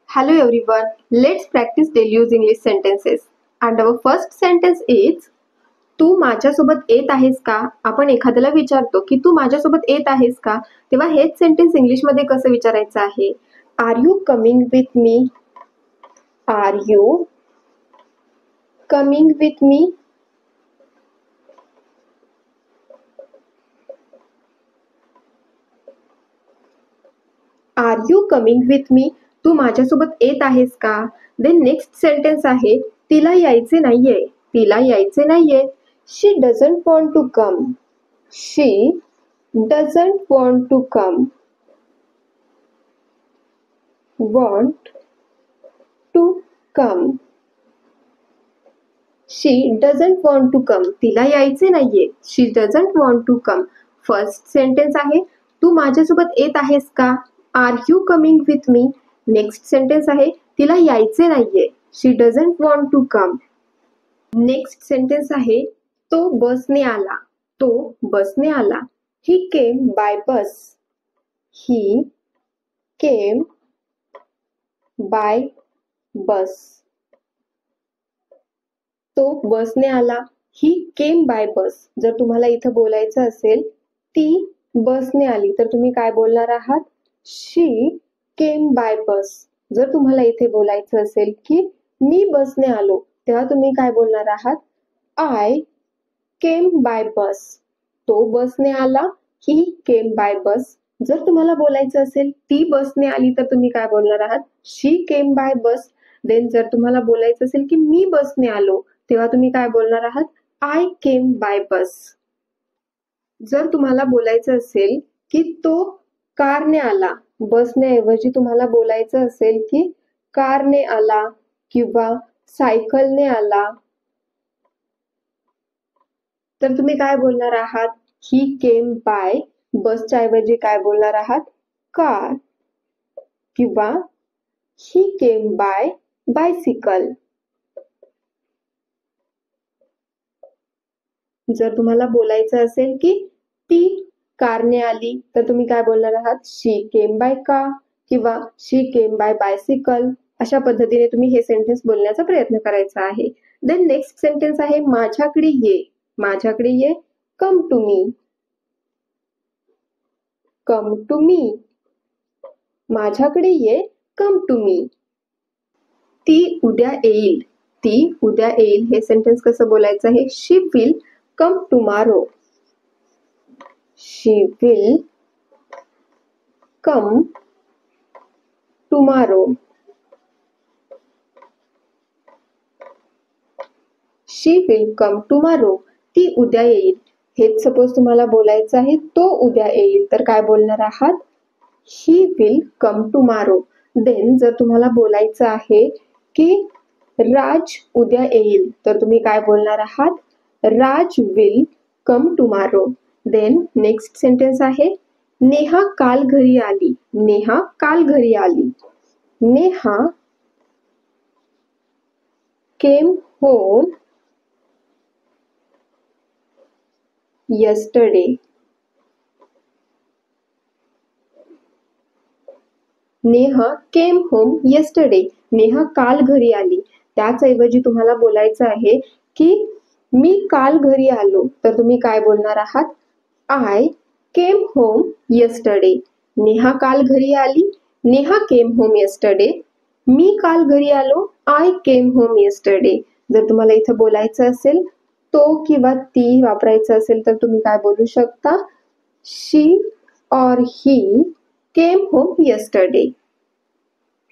Hello everyone, let's practice daily use English sentences. And our first sentence is तू माझ्यासोबत येत आहेस का? आपण एखाद्याला विचारतो की तू माझ्यासोबत येत आहेस का? तेव्हा हेच सेंटेन्स इंग्लिश मध्ये कसं विचारायचं आहे? Are you coming with me? Are you coming with me? Are you coming with me? तू माझ्यासोबत येत आहेस का? देन नेक्स्ट सेंटेन्स आहे तिला यायचे नाहीये. तिला यायचे नाहीये. She doesn't want to come. She doesn't want to come. Want to come. She doesn't want to come. तिला यायचे नाहीये. She doesn't want to come. First sentence आहे तू माझ्यासोबत येत आहेस का? Are you coming with me? Next sentence आहे तिला यायचे नाहीये. She doesn't want to come. Next sentence आहे तो बसने आला. तो बसने आला. He came by bus. He came by बस. तो बसने आला. ही केम बाय बस. जर तुम्हाला इथं बोलायचं असेल ती बसने आली तर तुम्ही काय बोलणार आहात? शी केम बाय बस. जर तुम्हाला इथे बोलायचं असेल की मी बसने आलो तेव्हा तुम्ही काय बोलणार आहात? आय केम बाय बस. तो बसने आला. ही केम बाय बस. जर तुम्हाला बोलायचं असेल ती बसने आली तर तुम्ही काय बोलणार आहात? She came by bus. Then जर तुम्हाला बोलायचं असेल की मी बसने आलो तेव्हा तुम्ही काय बोलणार आहात? आय केम बाय बस. जर तुम्हाला बोलायचं असेल की तो कारने आला, बसने ऐवजी तुम्हाला बोलायचं असेल की कारने आला किंवा सायकलने आला तर तुम्ही काय बोलणार आहात? ही केम बाय बसच्या ऐवजी काय बोलणार आहात? कार किंवा ही केम बाय बायसिकल. जर तुम्हाला बोलायचं असेल की ती कारने आली तर तुम्ही काय बोलणार आहात? शी केम बाय कार किंवा शी केम बाय बायसिकल. अशा पद्धतीने तुम्ही हे सेंटेन्स बोलण्याचा प्रयत्न करायचा आहे. देन नेक्स्ट सेंटेन्स आहे माझ्याकडे ये. माझ्याकडे ये. Come to me. Come to me. माझ्याकडे ये. Come to me. ती उद्या येईल. ती उद्या येईल. हे सेंटेन्स कसं बोलायचं आहे? She will come tomorrow. She will come tomorrow. She will come tomorrow. ती उद्या येईल. हेच सपोज तुम्हाला बोलायचं आहे तो उद्या येईल तर काय बोलणार आहात? He will come tomorrow. Then जर तुम्हाला बोलायचं आहे की राज उद्या येईल तर तुम्ही काय बोलणार आहात? Raj will come tomorrow. Then next sentence आहे नेहा काल घरी आली. नेहा काल घरी आली. Neha came home yesterday. Neha came home yesterday. Neha काल घरी आली. त्याच ऐवजी तुम्हाला बोलायचं आहे की मी काल घरी आलो तर तुम्ही काय बोलणार आहात? I came home yesterday. Neha काल घरी आली. Neha came home yesterday. मी काल घरी आलो. I came home yesterday. जर तुम्हाला इथं बोलायचं असेल तो किंवा ती वापरायचं असेल तर तुम्ही काय बोलू शकता? शी और ही केम होम yesterday.